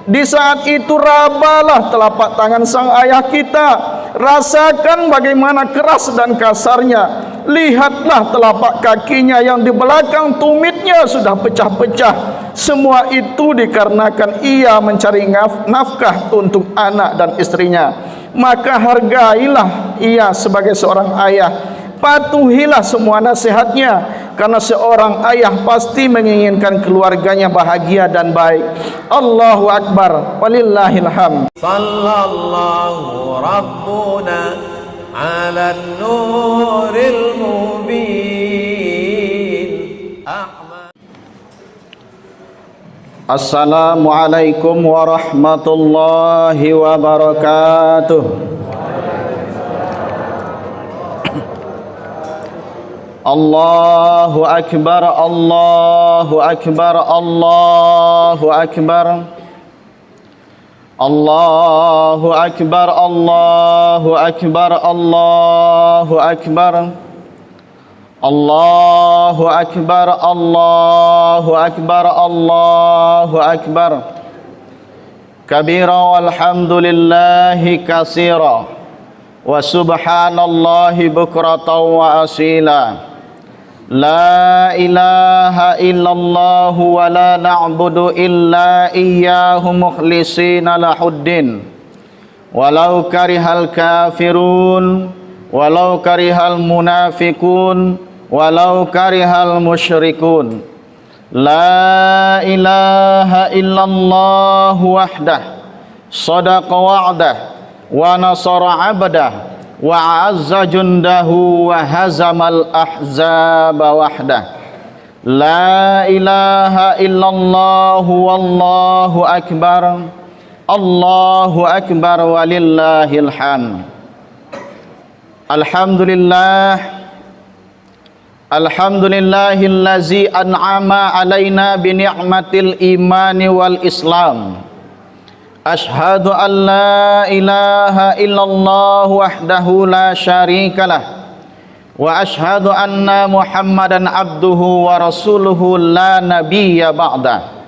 Di saat itu rabalah telapak tangan sang ayah kita, rasakan bagaimana keras dan kasarnya. Lihatlah telapak kakinya yang di belakang tumitnya sudah pecah-pecah. Semua itu dikarenakan ia mencari nafkah untuk anak dan istrinya. Maka hargailah ia sebagai seorang ayah, patuhilah semua nasihatnya, karena seorang ayah pasti menginginkan keluarganya bahagia dan baik. Allahu Akbar, walillahil hamd. Sallallahu Rabbuna ala nuril mubin. Assalamualaikum warahmatullahi wabarakatuh. Allahu Akbar, Allahu Akbar, Allahu Akbar. Allahu Akbar, Allahu Akbar, Allahu Akbar. Allahu Akbar, Allahu Akbar, Allahu Akbar. Kabira walhamdulillahi katsira wa subhanallahi bukratan wa asila. La ilaha illallah wa la na'budu illa iyyahu mukhlishina lahuddin. Walau karihal kafirun, walau karihal munafiqun, walau karihal musyrikun. La ilaha illallah wahdah, sadaqa wa'dah, wa nasara 'abdah, wa azza jundahu, wa hazamal ahzaba wahdah. La ilaha illallah wallahu akbar. Allahu akbar walillahil hamd. Alhamdulillah, alhamdulillahillazi an'ama alaina bi ni'matil imani wal islam. Ashhadu an la ilaha illallah wahdahu la syarikalah, wa ashhadu anna Muhammadan abduhu wa rasuluhu la nabiyya ba'da.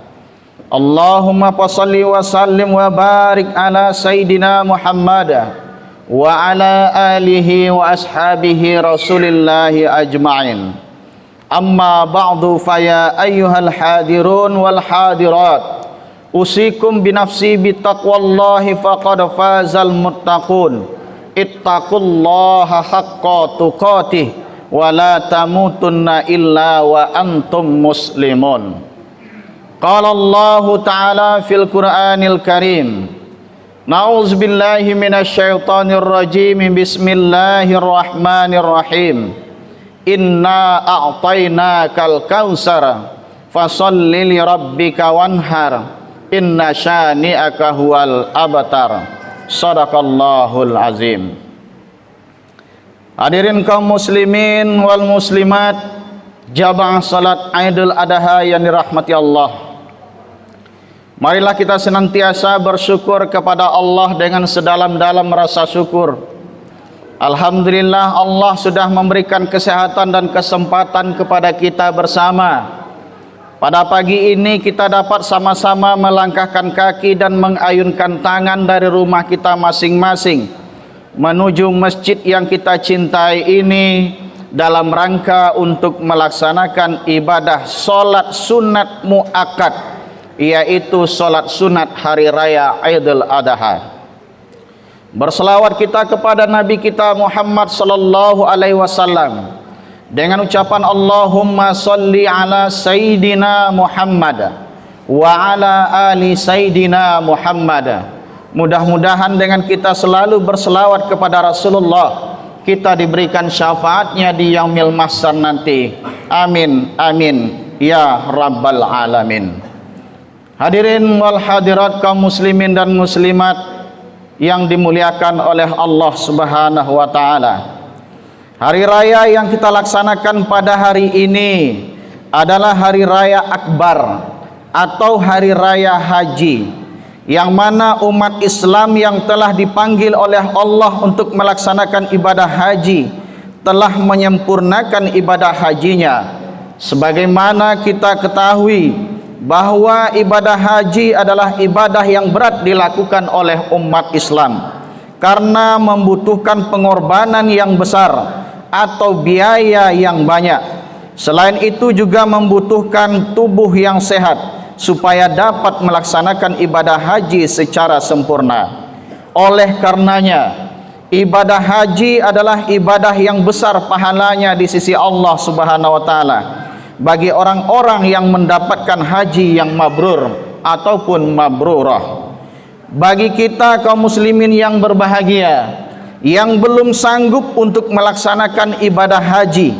Allahumma salli wa sallim wa barik ala sayyidina Muhammad wa ala alihi wa ashabihi rasulillahi ajma'in. Amma ba'du, faya ayyuhal hadirun wal hadirat, usikum binafsi bitaqwallahi faqad fazal muttaqun. Ittaqullaha haqqa tuqatih wa la tamutunna illa wa antum muslimun. Qala Allahu ta'ala fil Qur'anil Karim, na'udzu billahi minasyaitonir rajim, bismillahirrahmanirrahim. Inna a'tainakal kautsar fasholli li rabbika wanhar, inna syani'aka huwal abtar. Shadaqallahul azim. Hadirin kaum muslimin wal muslimat, jamaah salat Idul Adha yang dirahmati Allah. Marilah kita senantiasa bersyukur kepada Allah dengan sedalam-dalam rasa syukur. Alhamdulillah, Allah sudah memberikan kesehatan dan kesempatan kepada kita bersama. Pada pagi ini kita dapat sama-sama melangkahkan kaki dan mengayunkan tangan dari rumah kita masing-masing menuju masjid yang kita cintai ini dalam rangka untuk melaksanakan ibadah solat sunat muakkad, yaitu solat sunat hari raya Idul Adha. Berselawat kita kepada Nabi kita Muhammad sallallahu alaihi wasallam dengan ucapan Allahumma salli ala Sayyidina Muhammad wa ala ali Sayyidina Muhammad. Mudah-mudahan dengan kita selalu berselawat kepada Rasulullah, kita diberikan syafaatnya di yaumil mahsyar nanti. Amin, amin, ya rabbal alamin. Hadirin wal hadirat kaum muslimin dan muslimat yang dimuliakan oleh Allah Subhanahu wa taala. Hari raya yang kita laksanakan pada hari ini adalah hari raya akbar atau hari raya haji, yang mana umat Islam yang telah dipanggil oleh Allah untuk melaksanakan ibadah haji telah menyempurnakan ibadah hajinya. Sebagaimana kita ketahui, bahwa ibadah haji adalah ibadah yang berat dilakukan oleh umat Islam karena membutuhkan pengorbanan yang besar atau biaya yang banyak. Selain itu juga membutuhkan tubuh yang sehat supaya dapat melaksanakan ibadah haji secara sempurna. Oleh karenanya, ibadah haji adalah ibadah yang besar pahalanya di sisi Allah Subhanahu wa taala bagi orang-orang yang mendapatkan haji yang mabrur ataupun mabrurah. Bagi kita kaum muslimin yang berbahagia yang belum sanggup untuk melaksanakan ibadah haji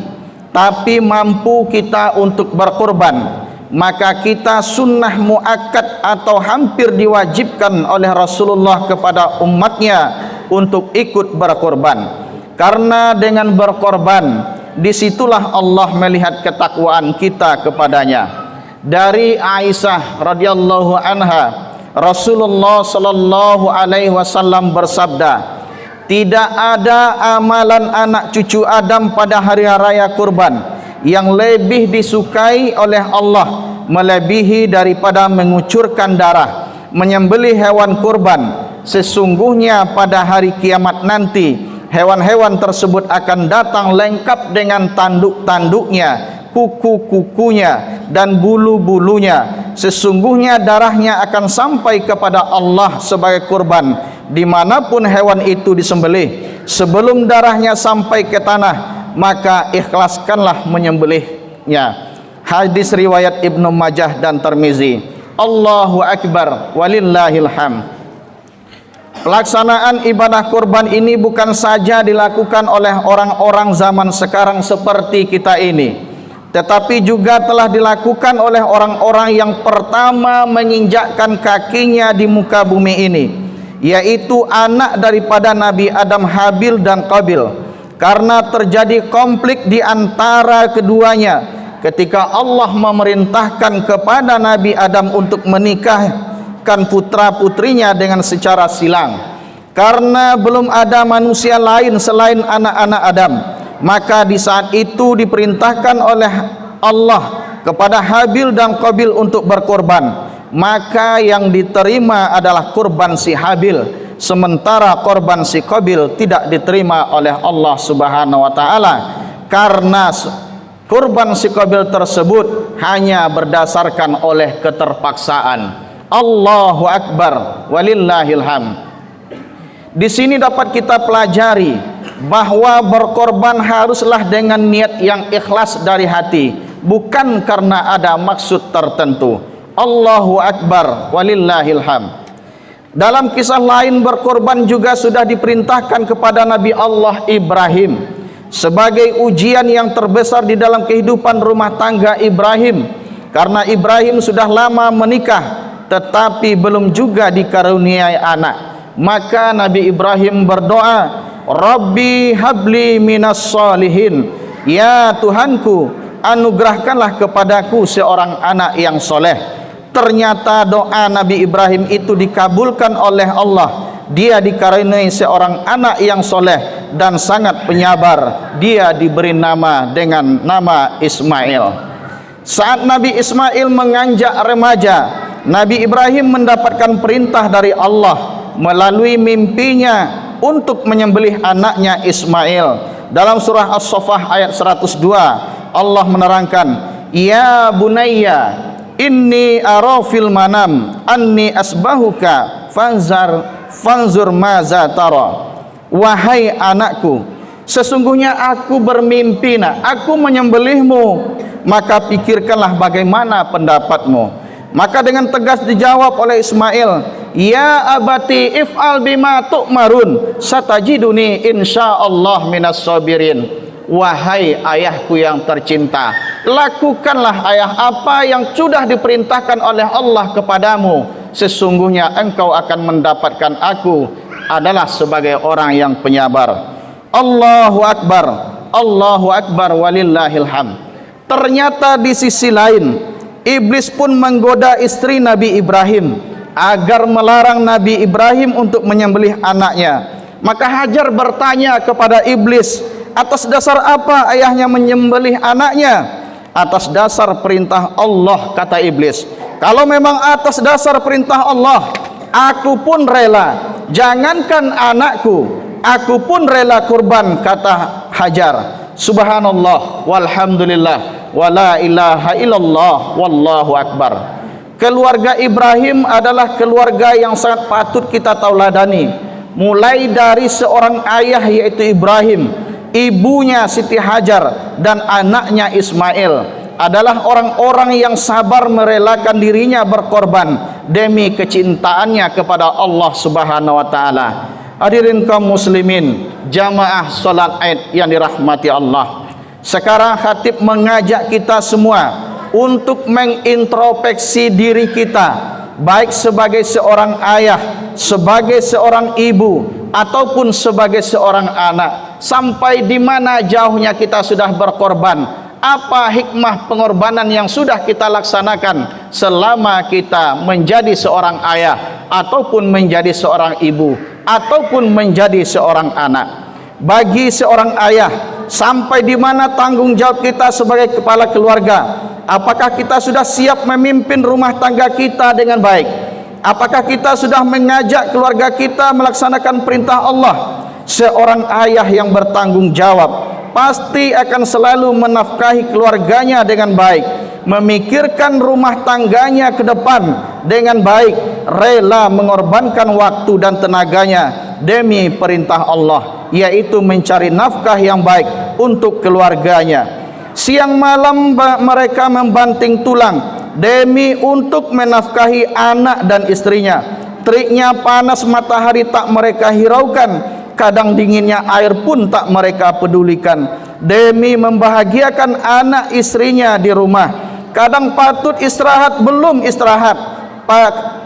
tapi mampu kita untuk berkorban, maka kita sunnah muakkad atau hampir diwajibkan oleh Rasulullah kepada umatnya untuk ikut berkorban. Karena dengan berkorban disitulah Allah melihat ketakwaan kita kepadanya. Dari Aisyah radhiyallahu anha, Rasulullah sallallahu alaihi wasallam bersabda, tidak ada amalan anak cucu Adam pada hari raya kurban yang lebih disukai oleh Allah melebihi daripada mengucurkan darah, menyembelih hewan kurban. Sesungguhnya pada hari kiamat nanti hewan-hewan tersebut akan datang lengkap dengan tanduk-tanduknya, kuku-kukunya dan bulu-bulunya. Sesungguhnya darahnya akan sampai kepada Allah sebagai kurban dimanapun hewan itu disembelih. Sebelum darahnya sampai ke tanah, maka ikhlaskanlah menyembelihnya. Hadis riwayat Ibnu Majah dan Tirmizi. Allahu Akbar walillahil hamd. Pelaksanaan ibadah kurban ini bukan saja dilakukan oleh orang-orang zaman sekarang seperti kita ini, tetapi juga telah dilakukan oleh orang-orang yang pertama menginjakkan kakinya di muka bumi ini, yaitu anak daripada Nabi Adam, Habil dan Qabil. Karena terjadi konflik di antara keduanya ketika Allah memerintahkan kepada Nabi Adam untuk menikahkan putra-putrinya dengan secara silang. Karena belum ada manusia lain selain anak-anak Adam, maka di saat itu diperintahkan oleh Allah kepada Habil dan Qabil untuk berkorban. Maka yang diterima adalah kurban si Habil, sementara korban si Qabil tidak diterima oleh Allah Subhanahu wa taala karena kurban si Qabil tersebut hanya berdasarkan oleh keterpaksaan. Allahu Akbar walillahil hamd. Di sini dapat kita pelajari bahwa berkorban haruslah dengan niat yang ikhlas dari hati, bukan karena ada maksud tertentu. Allahu Akbar walillahil hamd. Dalam kisah lain, berkorban juga sudah diperintahkan kepada Nabi Allah Ibrahim sebagai ujian yang terbesar di dalam kehidupan rumah tangga Ibrahim, karena Ibrahim sudah lama menikah tetapi belum juga dikaruniai anak. Maka Nabi Ibrahim berdoa, Rabbi habli minas solihin, ya Tuhanku, anugerahkanlah kepadaku seorang anak yang soleh. Ternyata doa Nabi Ibrahim itu dikabulkan oleh Allah. Dia dikaruniai seorang anak yang soleh dan sangat penyabar. Dia diberi nama dengan nama Ismail. Saat Nabi Ismail menganjak remaja, Nabi Ibrahim mendapatkan perintah dari Allah melalui mimpinya untuk menyembelih anaknya Ismail. Dalam surah As-Saffah ayat 102, Allah menerangkan, ya bunayya inni ara fil manam anni asbahuka fanzur maza tara. Wahai anakku, sesungguhnya aku bermimpi, aku menyembelihmu, maka pikirkanlah bagaimana pendapatmu. Maka dengan tegas dijawab oleh Ismail, ya abati if'al bima tu'marun satajiduni insyaallah minas sabirin. Wahai ayahku yang tercinta, lakukanlah ayah apa yang sudah diperintahkan oleh Allah kepadamu. Sesungguhnya engkau akan mendapatkan aku adalah sebagai orang yang penyabar. Allahu Akbar, Allahu Akbar walillahil hamd. Ternyata di sisi lain, Iblis pun menggoda istri Nabi Ibrahim agar melarang Nabi Ibrahim untuk menyembelih anaknya. Maka Hajar bertanya kepada Iblis, atas dasar apa ayahnya menyembelih anaknya? Atas dasar perintah Allah, kata Iblis. Kalau memang atas dasar perintah Allah, aku pun rela. Jangankan anakku, aku pun rela kurban, kata Hajar. Subhanallah walhamdulillah wala ilaha illallah wallahu akbar. Keluarga Ibrahim adalah keluarga yang sangat patut kita tauladani. Mulai dari seorang ayah yaitu Ibrahim, ibunya Siti Hajar, dan anaknya Ismail adalah orang-orang yang sabar merelakan dirinya berkorban demi kecintaannya kepada Allah Subhanahu wa taala. Hadirin kaum muslimin, jamaah salat Id yang dirahmati Allah. Sekarang khatib mengajak kita semua untuk mengintrospeksi diri kita, baik sebagai seorang ayah, sebagai seorang ibu, ataupun sebagai seorang anak. Sampai di mana jauhnya kita sudah berkorban? Apa hikmah pengorbanan yang sudah kita laksanakan selama kita menjadi seorang ayah, ataupun menjadi seorang ibu, ataupun menjadi seorang anak? Bagi seorang ayah, sampai di mana tanggung jawab kita sebagai kepala keluarga? Apakah kita sudah siap memimpin rumah tangga kita dengan baik? Apakah kita sudah mengajak keluarga kita melaksanakan perintah Allah? Seorang ayah yang bertanggung jawab pasti akan selalu menafkahi keluarganya dengan baik, memikirkan rumah tangganya ke depan dengan baik, rela mengorbankan waktu dan tenaganya demi perintah Allah, yaitu mencari nafkah yang baik untuk keluarganya. Siang malam mereka membanting tulang demi untuk menafkahi anak dan istrinya. Teriknya panas matahari tak mereka hiraukan, kadang dinginnya air pun tak mereka pedulikan, demi membahagiakan anak istrinya di rumah. Kadang patut istirahat belum istirahat,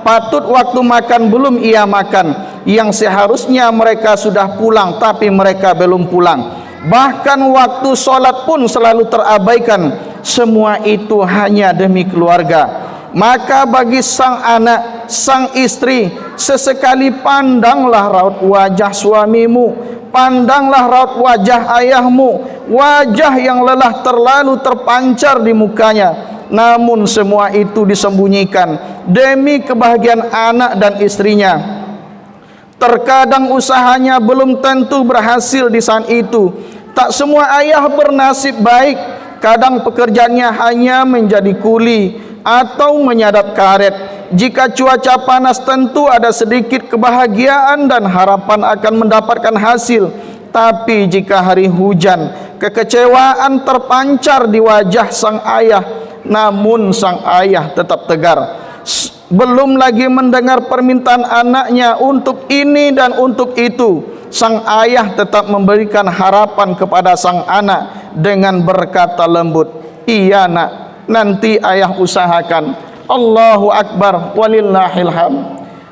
patut waktu makan belum ia makan, yang seharusnya mereka sudah pulang tapi mereka belum pulang. Bahkan waktu sholat pun selalu terabaikan. Semua itu hanya demi keluarga. Maka bagi sang anak, sang istri, sesekali pandanglah raut wajah suamimu, pandanglah raut wajah ayahmu, wajah yang lelah terlalu terpancar di mukanya. Namun semua itu disembunyikan demi kebahagiaan anak dan istrinya. Terkadang usahanya belum tentu berhasil di saat itu. Tak semua ayah bernasib baik. Kadang pekerjaannya hanya menjadi kuli atau menyadap karet. Jika cuaca panas tentu ada sedikit kebahagiaan dan harapan akan mendapatkan hasil. Tapi jika hari hujan, kekecewaan terpancar di wajah sang ayah. Namun sang ayah tetap tegar. Belum lagi mendengar permintaan anaknya untuk ini dan untuk itu, sang ayah tetap memberikan harapan kepada sang anak dengan berkata lembut, "Iya nak, nanti ayah usahakan." Allahu Akbar walillahil hamd.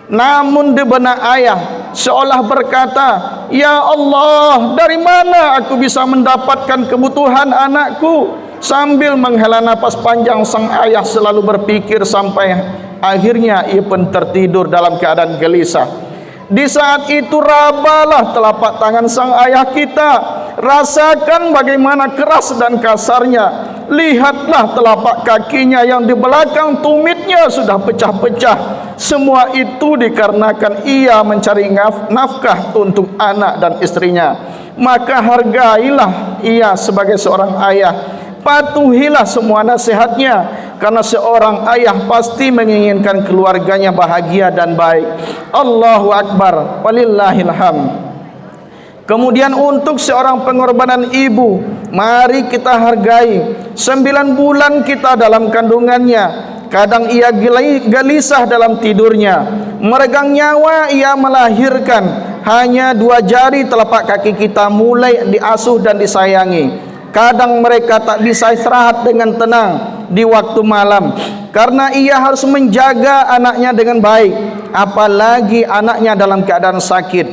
Namun di benak ayah seolah berkata, "Ya Allah, dari mana aku bisa mendapatkan kebutuhan anakku?" Sambil menghela nafas panjang, sang ayah selalu berpikir sampai akhirnya ia pun tertidur dalam keadaan gelisah. Di saat itu rabalah telapak tangan sang ayah kita. Rasakan bagaimana keras dan kasarnya. Lihatlah telapak kakinya yang di belakang tumitnya sudah pecah-pecah. Semua itu dikarenakan ia mencari nafkah untuk anak dan istrinya. Maka hargailah ia sebagai seorang ayah. Patuhilah semua nasihatnya, karena seorang ayah pasti menginginkan keluarganya bahagia dan baik. Allahu Akbar walillahil hamd. Kemudian untuk seorang pengorbanan ibu, mari kita hargai. 9 bulan kita dalam kandungannya. Kadang ia gelisah dalam tidurnya. Meregang nyawa ia melahirkan. Hanya 2 jari telapak kaki kita mulai diasuh dan disayangi. Kadang mereka tak bisa istirahat dengan tenang di waktu malam, karena ia harus menjaga anaknya dengan baik, apalagi anaknya dalam keadaan sakit.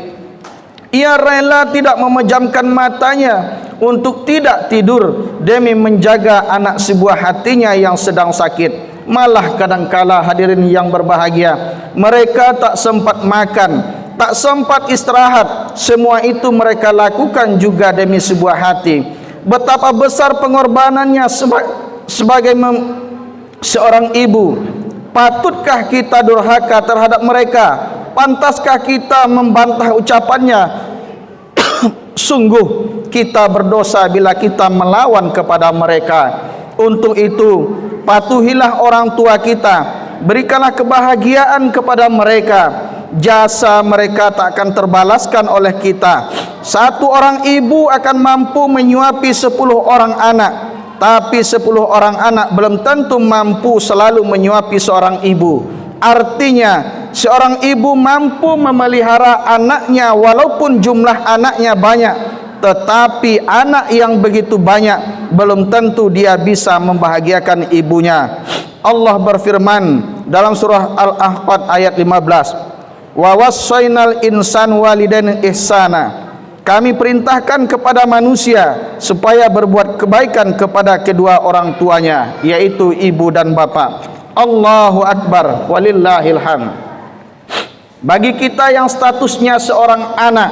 Ia rela tidak memejamkan matanya untuk tidak tidur demi menjaga anak sebuah hatinya yang sedang sakit. Malah kadangkala hadirin yang berbahagia, mereka tak sempat makan, tak sempat istirahat. Semua itu mereka lakukan juga demi sebuah hati. Betapa besar pengorbanannya sebagai seorang ibu. Patutkah kita durhaka terhadap mereka? Pantaskah kita membantah ucapannya? Sungguh kita berdosa bila kita melawan kepada mereka. Untuk itu patuhilah orang tua kita, berikanlah kebahagiaan kepada mereka. Jasa mereka tak akan terbalaskan oleh kita. Satu orang ibu akan mampu menyuapi 10 orang anak, tapi 10 orang anak belum tentu mampu selalu menyuapi seorang ibu. Artinya seorang ibu mampu memelihara anaknya walaupun jumlah anaknya banyak, tetapi anak yang begitu banyak belum tentu dia bisa membahagiakan ibunya. Allah berfirman dalam surah Al-Ahqaf ayat 15, wa wassaynal insan walidain ihsana. Kami perintahkan kepada manusia supaya berbuat kebaikan kepada kedua orang tuanya, yaitu ibu dan bapa. Allahu Akbar, walillahil hamd. Bagi kita yang statusnya seorang anak,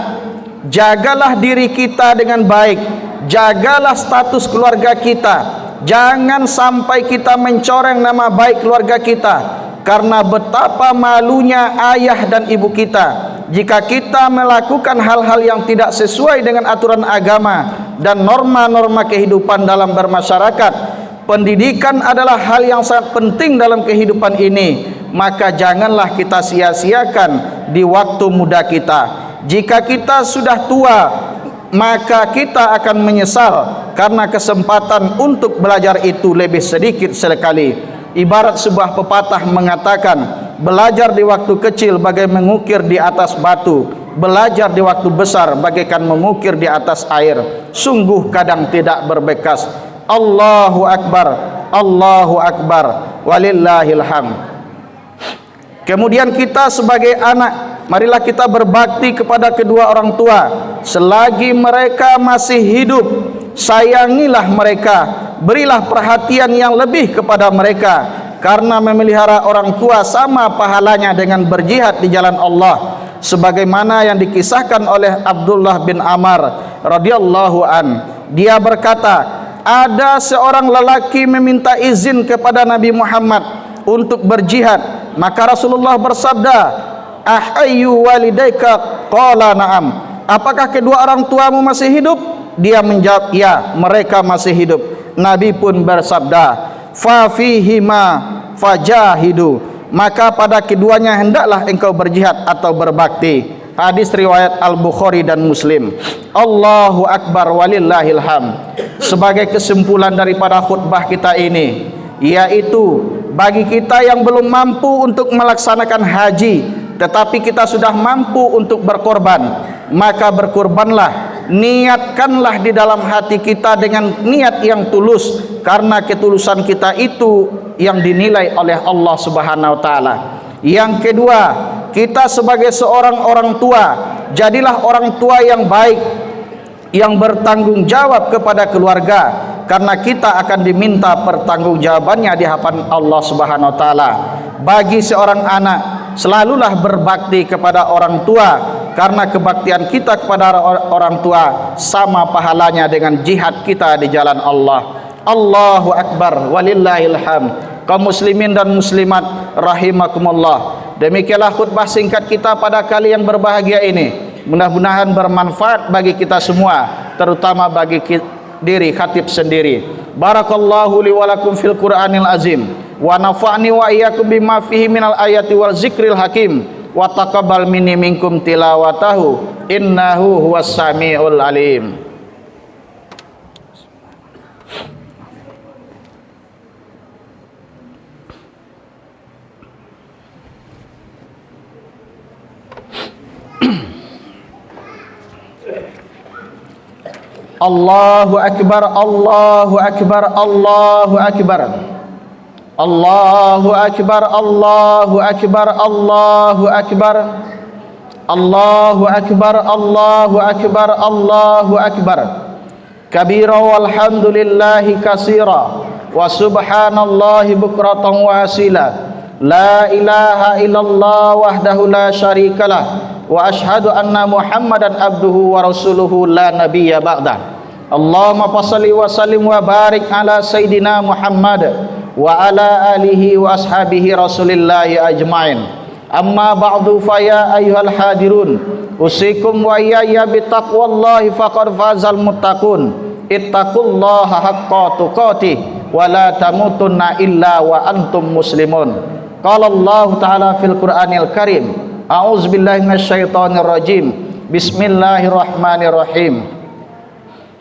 jagalah diri kita dengan baik, jagalah status keluarga kita. Jangan sampai kita mencoreng nama baik keluarga kita, karena betapa malunya ayah dan ibu kita jika kita melakukan hal-hal yang tidak sesuai dengan aturan agama dan norma-norma kehidupan dalam bermasyarakat. Pendidikan adalah hal yang sangat penting dalam kehidupan ini, maka janganlah kita sia-siakan di waktu muda kita. Jika kita sudah tua, maka kita akan menyesal karena kesempatan untuk belajar itu lebih sedikit sekali. Ibarat sebuah pepatah mengatakan, belajar di waktu kecil bagai mengukir di atas batu, belajar di waktu besar bagaikan mengukir di atas air. Sungguh kadang tidak berbekas. Allahu Akbar, Allahu Akbar, walillahil hamd. Kemudian kita sebagai anak, marilah kita berbakti kepada kedua orang tua selagi mereka masih hidup. Sayangilah mereka, berilah perhatian yang lebih kepada mereka, karena memelihara orang tua sama pahalanya dengan berjihad di jalan Allah, sebagaimana yang dikisahkan oleh Abdullah bin Amr radhiyallahu an. Dia berkata, ada seorang lelaki meminta izin kepada Nabi Muhammad untuk berjihad, maka Rasulullah bersabda, ahayyu walidaika? Qala na'am. Apakah kedua orang tuamu masih hidup? Dia menjawab, ya, mereka masih hidup. Nabi pun bersabda, fa fihima fajahidu. Maka pada keduanya hendaklah engkau berjihad atau berbakti. Hadis riwayat Al-Bukhari dan Muslim. Allahu Akbar, walillahil hamd. Sebagai kesimpulan daripada khutbah kita ini, yaitu bagi kita yang belum mampu untuk melaksanakan haji, tetapi kita sudah mampu untuk berkorban, maka berkorbanlah. Niatkanlah di dalam hati kita dengan niat yang tulus, karena ketulusan kita itu yang dinilai oleh Allah Subhanahu wa taala. Yang kedua, kita sebagai seorang orang tua, jadilah orang tua yang baik, yang bertanggung jawab kepada keluarga, karena kita akan diminta pertanggungjawabannya di hadapan Allah Subhanahu wa taala. Bagi seorang anak, selalulah berbakti kepada orang tua, karena kebaktian kita kepada orang tua sama pahalanya dengan jihad kita di jalan Allah. Allahu Akbar, walillahil hamd. Kaum muslimin dan muslimat rahimakumullah, demikianlah khutbah singkat kita pada kali yang berbahagia ini. Mudah-mudahan bermanfaat bagi kita semua, terutama bagi diri khatib sendiri. Barakallahu li wa lakum fil Qur'anil azim, wa nafa'ni wa iyyakum bima fihi minal ayati wal zikril hakim, wa taqabbal minni minkum tilawatahu innahu huwas samiul alim. Allahu Akbar, Allahu Akbar, Allahu Akbar, Allahu Akbar, Allahu Akbar, Allahu Akbar, Allahu Akbar, Allahu Akbar, Allahu Akbar. Kabira walhamdulillahi katsira wa subhanallahi bukratan wa asila. La ilaha illallah wahdahu la syarikalah wa ashhadu anna Muhammadan abduhu wa rasuluhu la nabiyya ba'da. Allahumma fassalli wa sallim wa barik ala sayidina Muhammad wa ala alihi wa ashabihi rasulillahi ajmain. Amma ba'du fa ya ayyuhal hadirun usikum wa iyaya bittaqwallahi faqad fazal muttaqun. Ittaqullaha haqqa tuqatih wa la tamutunna illa wa antum muslimun. Qala Allah ta'ala fil Qur'anil Karim, a'udzu billahi minasyaitonir rajim. Bismillahirrahmanirrahim.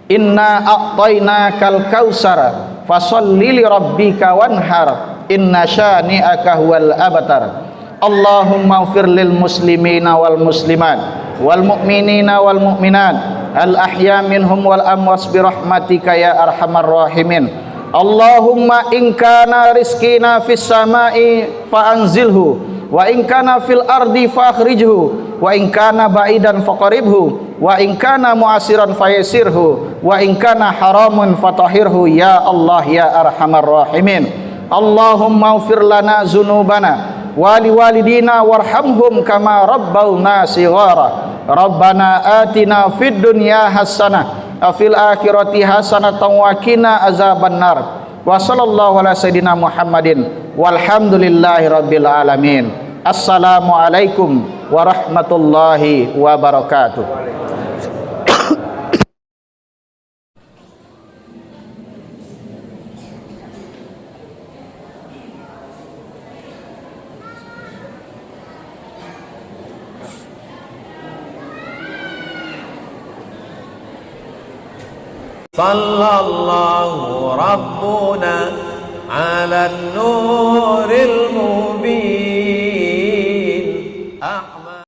Inna a'tainakal kautsar fasholli li rabbika wanhar inna syani'aka huwal abtar. Allahumma ighfir lil muslimina wal muslimat wal mu'minina wal mu'minat al ahya minhum wal amwas bi rahmatika ya arhamar rahimin. Allahumma in kana rizqina fis samai fa anzilhu wa in kana fil ardi fa akhrijhu wa in kana ba'idan faqribhu wa in kana mu'asiran fayasirhu wa in kana haramun fatahhirhu ya Allah ya arhamar rahimin. Allahumma ighfir lana dzunubana wali walidina warhamhum kama rabbawna shighara. Rabbana atina fid dunya hasanah wa fil akhirati hasanatan wa qina azabannar. Wa sallallahu ala sayidina Muhammadin walhamdulillahi rabbil alamin. Assalamualaikum warahmatullahi wabarakatuh. Sallallahu Rabbuna ala nuril mubin.